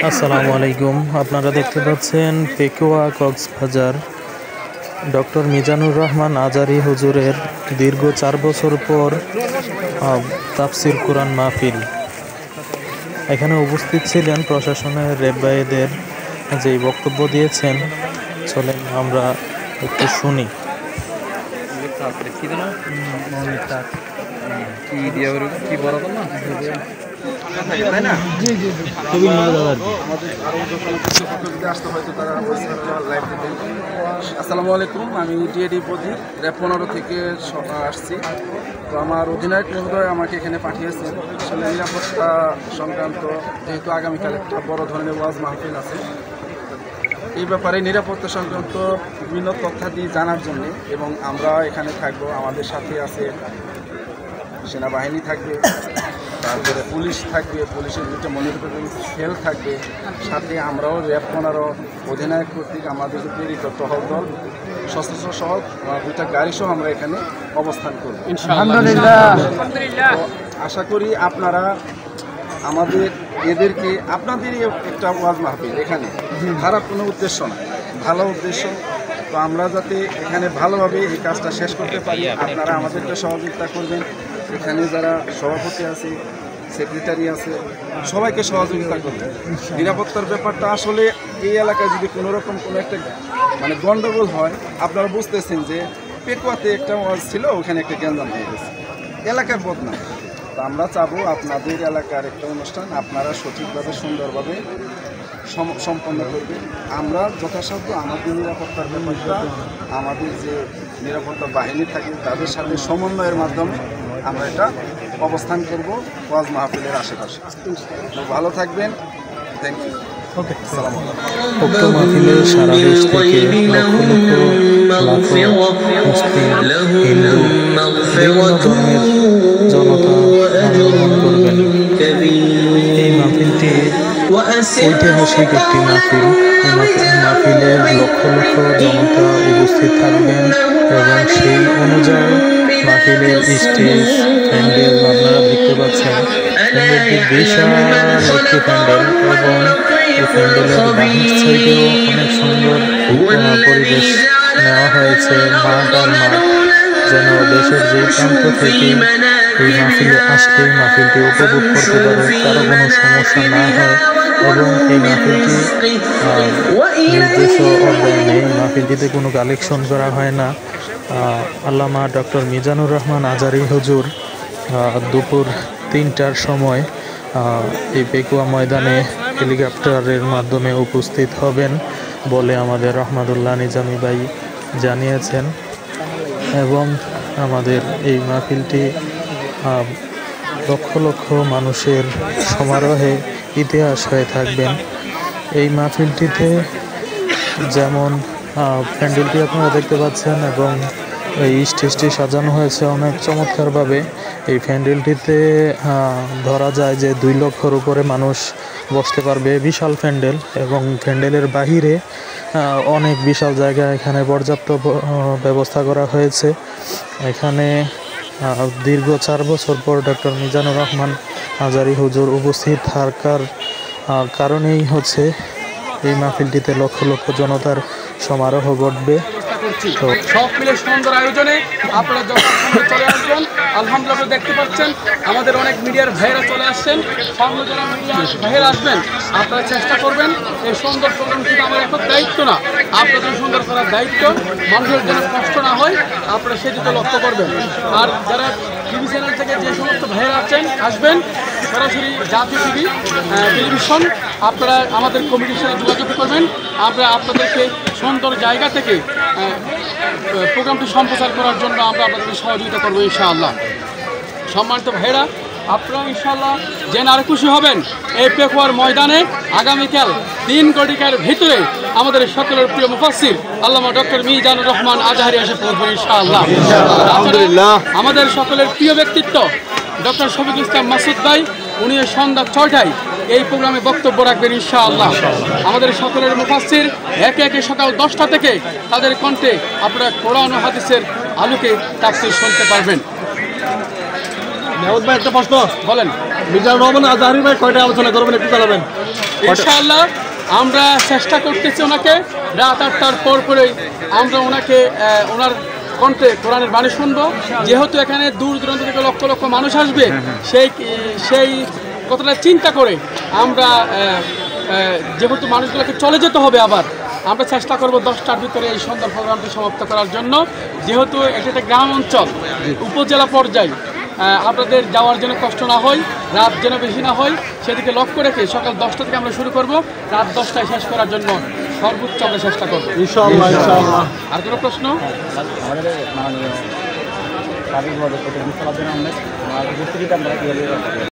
আসসালামু আলাইকুম। আপনারা দেখতে পাচ্ছেন পেকুয়া কক্সবাজার ডক্টর মিজানুর রহমান আজারি হুজুরের দীর্ঘ 4 বছর পর তাফসির কোরআন মাহফিল। এখানে উপস্থিত ছিলেন প্রশাসনের রেব্বায়েদের যেই বক্তব্য দিয়েছেন, চলেন আমরা একটু শুনি। আসসালামু আলাইকুম, আমি ডিএডি প্রদীপ র্যাব 15 থেকে আসছি। তো আমার অধিনায়ক মহোদয় আমাকে এখানে পাঠিয়েছেন আসলে নিরাপত্তা সংক্রান্ত, যেহেতু আগামীকাল একটা বড় ধরনের ওয়াজ মাহফিল আছে, এই ব্যাপারে নিরাপত্তা সংক্রান্ত বিভিন্ন তথ্যাদি জানার জন্য। এবং আমরা এখানে থাকবো, আমাদের সাথে আছে সেনাবাহিনী থাকবে, তারপরে পুলিশ থাকবে, পুলিশের দুটো মনিটরিং সেল থাকবে, সাথে আমরাও র্যাব 15 অধিনায়ক কর্তৃক আমাদের প্রেরিত টহল দল সশস্ত্র সহ 2টা গাড়ি সহ আমরা এখানে অবস্থান করব আলহামদুলিল্লাহ। আশা করি আপনারা আমাদের এদেরকে, আপনাদেরই একটা ওয়াজ মাহফিল, এখানে খারাপ কোনো উদ্দেশ্য না, ভালো উদ্দেশ্য। তো আমরা যাতে এখানে ভালোভাবে এই কাজটা শেষ করতে পারি, আপনারা আমাদেরকে সহযোগিতা করবেন। এখানে যারা সভাপতি আছে, সেক্রেটারি আছে, সবাইকে সহযোগিতা করবেন। নিরাপত্তার ব্যাপারটা আসলে এই এলাকায় যদি কোনো রকম কোনো একটা গণ্ডগোল হয়, আপনারা বুঝতেছেন যে পেকুয়াতে একটা ওয়াজ ছিল, ওখানে একটা গ্যাঞ্জাম হয়ে গেছে, এলাকার বদনাম। তো আমরা চাবো আপনাদের এলাকার একটা অনুষ্ঠান আপনারা সঠিকভাবে সুন্দরভাবে সম্পন্ন করবে। আমরা যথাসাধ্য আমাদের নিরাপত্তার ব্যাপারটা আমাদের যে নিরাপত্তা বাহিনী থাকে তাদের সাথে সমন্বয়ের মাধ্যমে আমরা এটা অবস্থান করব ওয়াজ মাহফিলের আশেপাশে। তো ভালো থাকবেন, থ্যাংক ইউ। উক্ত মাহফিলে সারা দেশ থেকে লক্ষ মুসলিম, হিন্দু, বিভিন্ন ধর্মের জনতা অংশগ্রহণ করবেন। এই মাহফিলটি ঐতিহাসিক একটি মাহফিল। মাহফিলে লক্ষ লক্ষ জনতা উপস্থিত থাকবেন এবং সেই অনুযায়ী মাহফিলের স্টেজ, প্যান্ডেল আপনারা দেখতে পাচ্ছেন। প্যান্ডেলটি বিশাল একটি প্যান্ডেল এবং এই প্যান্ডেলের বাহির সাইডেও অনেক সুন্দর পরিবেশ নেওয়া হয়েছে। মাঠ আর মাঠ, যেন দেশের যে প্রান্ত থেকে এই মাহফিলে আসলে মাহফিলটি উপভোগ করতে পারে, কারো কোনো সমস্যা না হয়। এবং এই মাহফিলটি নির্দিষ্ট অর্ডার নেই, মাহফিলটিতে কোনো কালেকশন করা হয় না। আল্লামা ডক্টর মিজানুর রহমান আজারি হুজুর দুপুর 3টার সময় এই পেকুয়া ময়দানে হেলিকপ্টারের মাধ্যমে উপস্থিত হবেন বলে আমাদের রহমাতুল্লাহ নিজামী ভাই জানিয়েছেন। এবং আমাদের এই মাহফিলটি লক্ষ লক্ষ মানুষের সমারোহে ইতিহাস হয়ে থাকবেন। এই মাহফিলটিতে যেমন প্যান্ডেলটি আপনারা দেখতে পাচ্ছেন এবং এই স্টেজটি সাজানো হয়েছে অনেক চমৎকারভাবে। এই প্যান্ডেলটিতে ধরা যায় যে 2 লক্ষর উপরে মানুষ বসতে পারবে, বিশাল প্যান্ডেল। এবং প্যান্ডেলের বাহিরে অনেক বিশাল জায়গা, এখানে পর্যাপ্ত ব্যবস্থা করা হয়েছে। এখানে দীর্ঘ 4 বছর পর ডক্টর মিজানুর রহমান আজারি হুজুর উপস্থিত থাকার কারণেই হচ্ছে এই মাহফিলটিতে লক্ষ লক্ষ জনতার সমারোহ ঘটবে। তো সব মিলে সুন্দর আয়োজনে আপনারা যখন চলে আসবেন, আলহামদুলিল্লাহ দেখতে পাচ্ছেন আমাদের অনেক মিডিয়ার ভাইয়েরা চলে আসছেন। সামনে যারা মিডিয়ার ভাইয়েরা আসবেন, আপনারা চেষ্টা করবেন এই সুন্দর প্রোগ্রাম কিন্তু আমার এখন দায়িত্ব না, আপনাদের সুন্দর করার দায়িত্ব। মানুষের যেন কষ্ট না হয় আপনারা সেদিকে লক্ষ্য করবেন। আর যারা টিভি চ্যানেল থেকে যে সমস্ত ভাইয়েরা আসবেন সরাসরি জাতীয় টিভি টেলিভিশন, আপনারা আমাদের কমিটির সাথে যোগাযোগ করবেন। আমরা আপনাদেরকে সুন্দর জায়গা থেকে প্রোগ্রামটি সম্প্রচার করার জন্য আমরা আপনাদের সহযোগিতা করবো ইনশাআল্লাহ। সম্মানিত ভাইরা, আপনারা ইনশাআল্লাহ জেনে আরো খুশি হবেন এই পেকুয়ার ময়দানে আগামীকাল 3 কোটিকার ভিতরে আমাদের সকলের প্রিয় মুফাসসির আল্লামা ডক্টর মিজানুর রহমান আজহারি এসে পৌঁছবেন ইনশাআল্লাহ। আলহামদুলিল্লাহ। আমাদের সকলের প্রিয় ব্যক্তিত্ব ডক্টর শফিকুল ইসলাম মাসুদ ভাই, উনি সন্ধ্যা 6টায় এই প্রোগ্রামে বক্তব্য রাখবেন ইনশাআল্লাহ। আমাদের সকলের মুফাসসির একে একে সকাল 10টা থেকে তাদের কণ্ঠে আপনারা কোরআন ও হাদিসের আলোকে তাফসীর শুনতে পারবেন। একটা প্রশ্ন বলেন। মিজানুর রহমান আজহারি ভাই কয়টা আলোচনা করবেন একটু জানাবেন। ইনশাআল্লাহ আমরা চেষ্টা করতেছি ওনাকে রাত 8টার পর পরেই আমরা ওনাকে ওনার কণ্ঠে কোরআনের বাণী শুনবো। যেহেতু এখানে দূর দূরান্ত থেকে লক্ষ লক্ষ মানুষ আসবে, সেই কথাটা চিন্তা করে আমরা যেহেতু মানুষগুলোকে চলে যেতে হবে, আবার আমরা চেষ্টা করব 10টার ভিতরে এই সুন্দর প্রোগ্রামটি সমাপ্ত করার জন্য। যেহেতু এটা একটা গ্রাম অঞ্চল, উপজেলা পর্যায়ে আপনাদের যাওয়ার জন্য কষ্ট না হয়, রাত যেন বেশি না হয় সেদিকে লক্ষ্য রেখে সকাল 10টা থেকে আমরা শুরু করব, রাত 10টায় শেষ করার জন্য সর্বোচ্চ আমরা চেষ্টা করব ইনশাআল্লাহ ইনশাআল্লাহ। আর কোনো প্রশ্ন? আমাদের মাননীয় সার্বিকভাবে প্রতিনিধি চালাচ্ছেন আমরা